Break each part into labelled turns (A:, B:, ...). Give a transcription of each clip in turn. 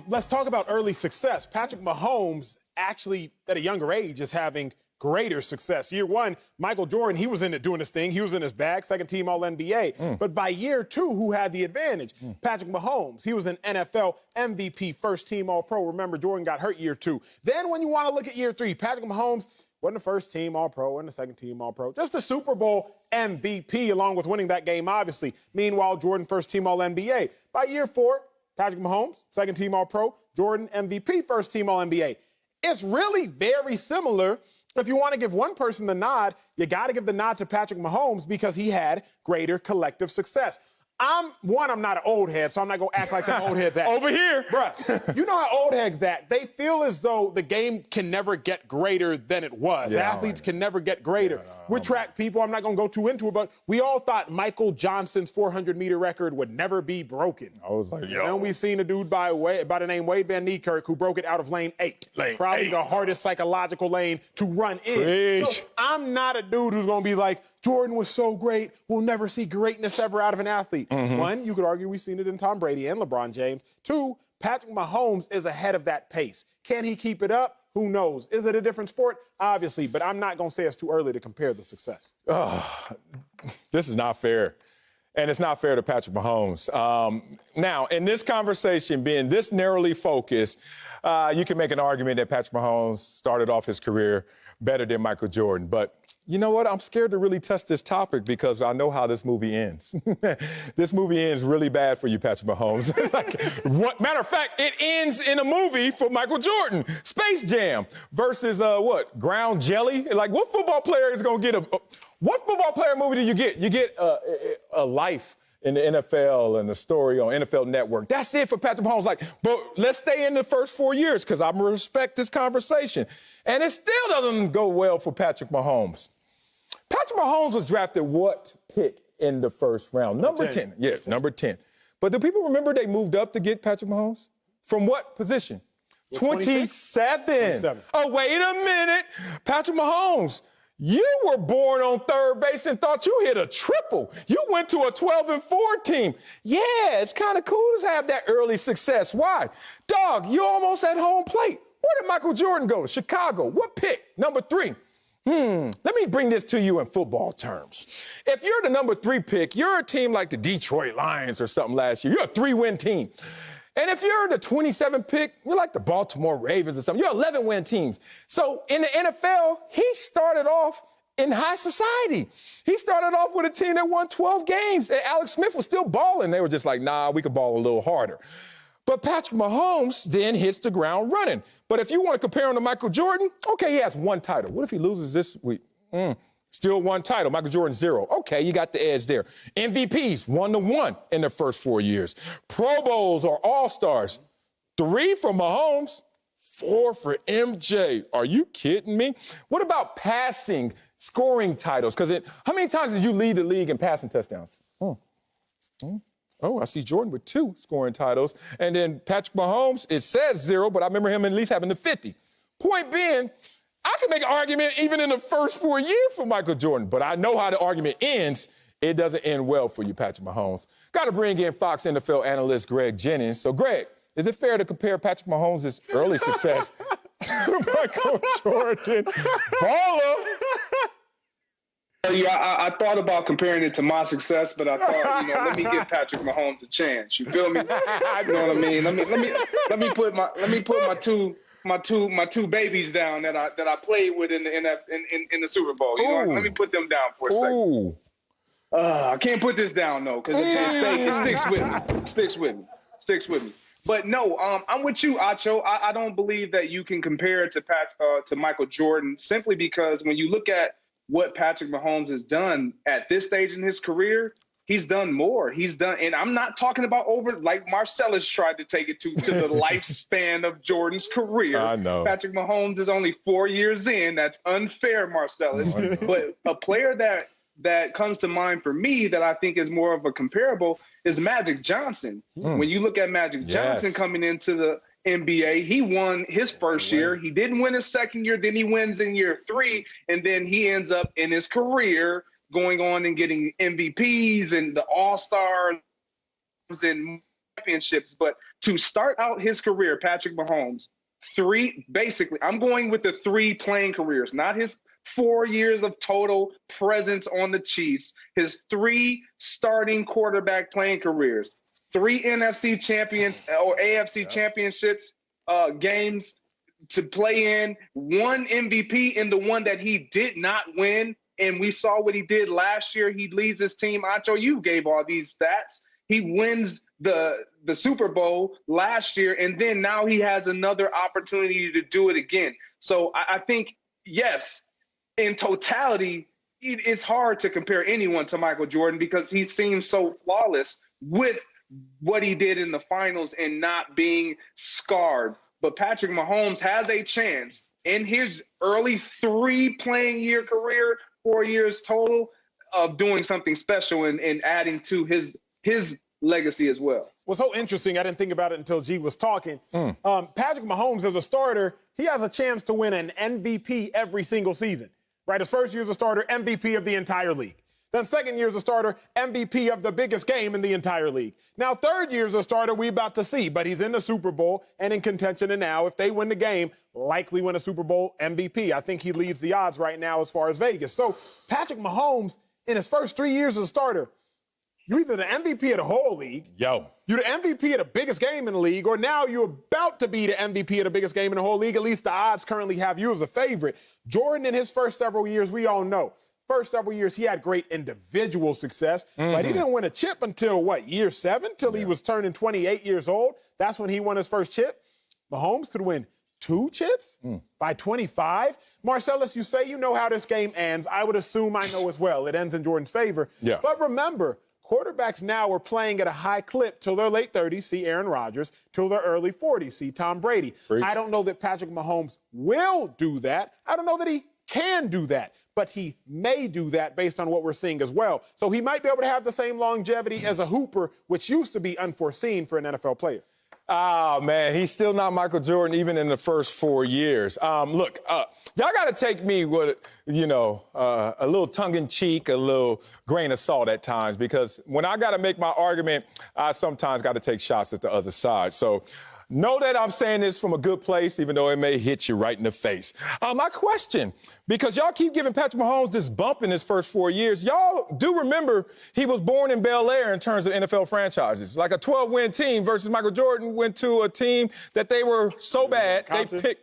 A: let's talk about early success. Patrick Mahomes actually, at a younger age, is having greater success. Year one, Michael Jordan, he was in it doing his thing. He was in his bag, second team All-NBA. But by year two, who had the advantage? Patrick Mahomes. He was an NFL MVP, first team All-Pro. Remember, Jordan got hurt year two. Then when you want to look at year three, Patrick Mahomes wasn't the first team All-Pro, wasn't the second team All-Pro. Just the Super Bowl MVP, along with winning that game, obviously. Meanwhile, Jordan, first team All-NBA. By year four, Patrick Mahomes, second team All-Pro. Jordan, MVP, first team All-NBA. It's really very similar. If you want to give one person the nod, you got to give the nod to Patrick Mahomes because he had greater collective success. I'm not an old head, so I'm not going to act like them old heads act.
B: Over here.
A: Bruh, you know how old heads act. They feel as though the game can never get greater than it was.
B: Yeah,
A: Athletes can never get greater. We're track people. I'm not going to go too into it, but we all thought Michael Johnson's 400-meter record would never be broken.
B: I was like, yo.
A: And we seen a dude by the name Wade Van Niekerk who broke it out of lane 8. Probably the hardest psychological lane to run in.
B: Preach.
A: So I'm not a dude who's going to be like, Jordan was so great, we'll never see greatness ever out of an athlete. One, you could argue we've seen it in Tom Brady and LeBron James. Two, Patrick Mahomes is ahead of that pace. Can he keep it up? Who knows? Is it a different sport? Obviously, but I'm not going to say it's too early to compare the success.
B: This is not fair. And it's not fair to Patrick Mahomes. Now, in this conversation, being this narrowly focused, you can make an argument that Patrick Mahomes started off his career better than Michael Jordan. But you know what? I'm scared to really touch this topic because I know how this movie ends. This movie ends really bad for you, Patrick Mahomes. Matter of fact, it ends in a movie for Michael Jordan, Space Jam, versus Ground Jelly? Like, what football player is going to get what football player movie do you get? You get a life in the NFL and the story on NFL Network. That's it for Patrick Mahomes. But let's stay in the first 4 years because I'm going to respect this conversation. And it still doesn't go well for Patrick Mahomes. Patrick Mahomes was drafted what pick in the first round? Number 10. Yeah, number 10. But do people remember they moved up to get Patrick Mahomes? From what position? 27. Oh, wait a minute. Patrick Mahomes, you were born on third base and thought you hit a triple. You went to a 12-4 team. Yeah, it's kind of cool to have that early success. Why? Dog, you're almost at home plate. Where did Michael Jordan go? Chicago. What pick? Number 3. Let me bring this to you in football terms. If you're the number 3 pick, you're a team like the Detroit Lions or something last year. You're a 3-win team. And if you're the 27th pick, you're like the Baltimore Ravens or something. You're 11-win teams. So in the NFL, he started off in high society. He started off with a team that won 12 games. And Alex Smith was still balling. They were just like, nah, we could ball a little harder. But Patrick Mahomes then hits the ground running. But if you want to compare him to Michael Jordan, okay, he has 1 title. What if he loses this week? Still 1 title. Michael Jordan, 0. Okay, you got the edge there. MVPs, 1-1 in the first 4 years. Pro Bowls or All-Stars, 3 for Mahomes, 4 for MJ. Are you kidding me? What about passing, scoring titles? Because how many times did you lead the league in passing touchdowns? Oh, I see Jordan with 2 scoring titles. And then Patrick Mahomes, it says 0, but I remember him at least having the 50. Point being, I can make an argument even in the first 4 years for Michael Jordan, but I know how the argument ends. It doesn't end well for you, Patrick Mahomes. Got to bring in Fox NFL analyst Greg Jennings. So, Greg, is it fair to compare Patrick Mahomes' early success to Michael Jordan? Baller!
C: Yeah, I thought about comparing it to my success, but I thought, let me give Patrick Mahomes a chance. You feel me? You know what I mean? Let me put my two babies down that I played with in the Super Bowl. You know, let me put them down for a second. I can't put this down though, because it sticks with me. But no, I'm with you, Acho. I don't believe that you can compare it to Michael Jordan simply because when you look at what Patrick Mahomes has done at this stage in his career, he's done more. And I'm not talking about like Marcellus tried to take it to the lifespan of Jordan's career.
B: I know.
C: Patrick Mahomes is only 4 years in. That's unfair, Marcellus. But a player that comes to mind for me that I think is more of a comparable is Magic Johnson. When you look at Magic Johnson coming into the NBA, he won his first year. He didn't win his second year. Then he wins in year 3. And then he ends up in his career going on and getting MVPs and the All-Stars and championships, but to start out his career, Patrick Mahomes, I'm going with the 3 playing careers, not his 4 years of total presence on the Chiefs, his 3 starting quarterback playing careers, 3 NFC champions or AFC championships games to play in, 1 MVP in the one that he did not win. And we saw what he did last year. He leads his team. Acho, you gave all these stats. He wins the Super Bowl last year, and then now he has another opportunity to do it again. So I think, yes, in totality, it's hard to compare anyone to Michael Jordan because he seems so flawless with what he did in the finals and not being scarred. But Patrick Mahomes has a chance in his early 3 playing year career, 4 years total, of doing something special and adding to his legacy as well.
A: What's so interesting, I didn't think about it until G was talking. Patrick Mahomes, as a starter, he has a chance to win an MVP every single season. Right? His first year as a starter, MVP of the entire league. Then second year as a starter, MVP of the biggest game in the entire league. Now, third year as a starter, we about to see, but he's in the Super Bowl and in contention. And now, if they win the game, likely win a Super Bowl MVP. I think he leads the odds right now as far as Vegas. So Patrick Mahomes, in his first 3 years as a starter, you're either the MVP of the whole league, you're the MVP of the biggest game in the league, or now you're about to be the MVP of the biggest game in the whole league. At least the odds currently have you as a favorite. Jordan, in his first several years, we all know, first several years, he had great individual success, but he didn't win a chip until, year 7? Till he was turning 28 years old. That's when he won his first chip. Mahomes could win 2 chips by 25. Marcellus, you say you know how this game ends. I would assume I know as well. It ends in Jordan's favor.
B: Yeah.
A: But remember, quarterbacks now are playing at a high clip till their late 30s, see Aaron Rodgers, till their early 40s, see Tom Brady.
B: Preach.
A: I don't know that Patrick Mahomes will do that. I don't know that he can do that, but he may do that based on what we're seeing as well. So he might be able to have the same longevity as a hooper, which used to be unforeseen for an NFL player.
B: Oh, man, he's still not Michael Jordan even in the first 4 years. Look, y'all got to take me with, a little tongue-in-cheek, a little grain of salt at times, because when I got to make my argument, I sometimes got to take shots at the other side. So know that I'm saying this from a good place, even though it may hit you right in the face. My question, because y'all keep giving Patrick Mahomes this bump in his first 4 years, y'all do remember he was born in Bel Air in terms of NFL franchises. Like a 12-win team versus Michael Jordan went to a team that they were so bad,
A: Compton.
B: they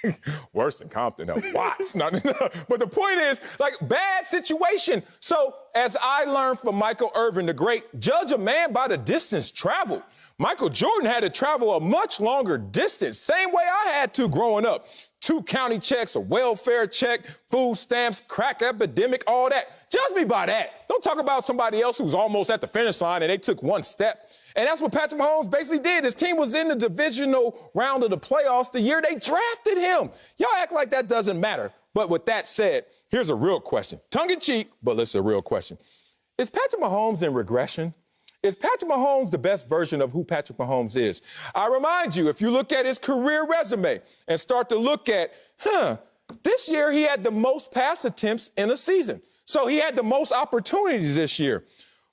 B: picked worse than Compton, Watts. No. But the point is, bad situation. So as I learned from Michael Irvin, the great, judge a man by the distance traveled. Michael Jordan had to travel a much longer distance, same way I had to growing up. 2 county checks, a welfare check, food stamps, crack epidemic, all that. Judge me by that. Don't talk about somebody else who's almost at the finish line and they took 1 step. And that's what Patrick Mahomes basically did. His team was in the divisional round of the playoffs the year they drafted him. Y'all act like that doesn't matter. But with that said, here's a real question. Tongue-in-cheek, but it's a real question. Is Patrick Mahomes in regression? Is Patrick Mahomes the best version of who Patrick Mahomes is? I remind you, if you look at his career resume and start to look at, this year he had the most pass attempts in a season. So he had the most opportunities this year.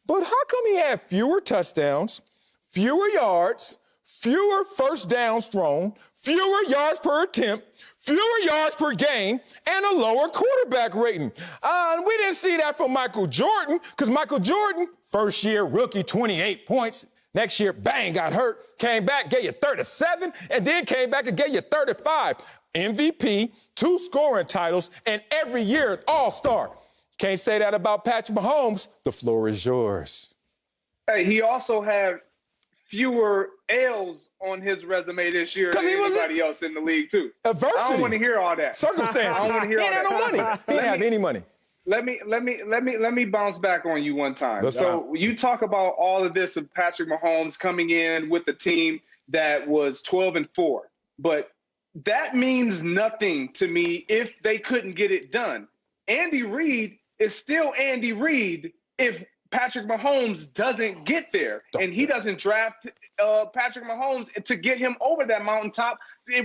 B: But how come he had fewer touchdowns, fewer yards, fewer first downs thrown, fewer yards per attempt, fewer yards per game, and a lower quarterback rating? We didn't see that from Michael Jordan, because Michael Jordan, first year rookie, 28 points. Next year, bang, got hurt, came back, gave you 37, and then came back and gave you 35. MVP, 2 scoring titles, and every year, all-star. Can't say that about Patrick Mahomes. The floor is yours.
C: Hey, he also had fewer L's on his resume this year than anybody else in the league, too.
B: Adversity.
C: I don't want to hear all that.
B: Circumstances.
C: I don't want to hear all that.
B: He didn't have no money. He didn't have any money.
C: Let me bounce back on you one time. So you talk about all of this of Patrick Mahomes coming in with a team that was 12-4, but that means nothing to me if they couldn't get it done. Andy Reid is still Andy Reid if Patrick Mahomes doesn't get there, and he doesn't draft Patrick Mahomes to get him over that mountaintop.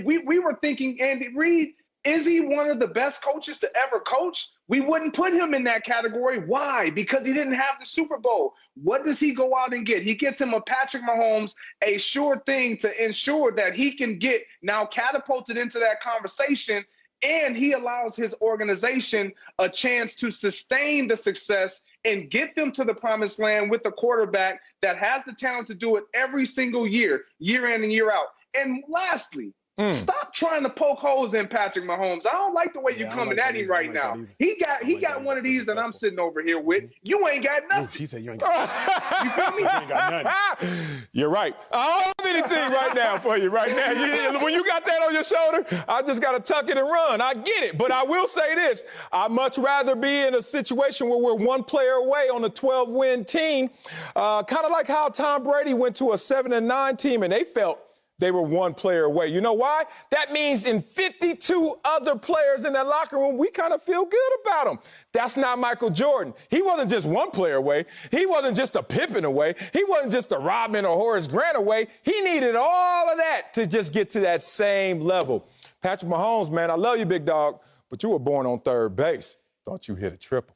C: We were thinking Andy Reid Is he one of the best coaches to ever coach? We wouldn't put him in that category. Why? Because he didn't have the Super Bowl. What does he go out and get? He gets him a Patrick Mahomes, a sure thing to ensure that he can get now catapulted into that conversation, and he allows his organization a chance to sustain the success and get them to the promised land with a quarterback that has the talent to do it every single year, year in and year out. And lastly, stop trying to poke holes in Patrick Mahomes. I don't like the way you're coming at him right now. He got one of these that I'm sitting over here with. You ain't got nothing.
A: She said you ain't got nothing.
C: You feel me?
A: You ain't got nothing.
B: You're right. I don't have anything right now for you right now. When you got that on your shoulder, I just got to tuck it and run. I get it. But I will say this. I'd much rather be in a situation where we're one player away on a 12-win team, kind of like how Tom Brady went to a 7-9 team and they felt they were one player away. You know why? That means in 52 other players in that locker room, we kind of feel good about them. That's not Michael Jordan. He wasn't just one player away. He wasn't just a Pippen away. He wasn't just a Rodman or Horace Grant away. He needed all of that to just get to that same level. Patrick Mahomes, man, I love you, big dog, but you were born on third base. Thought you hit a triple.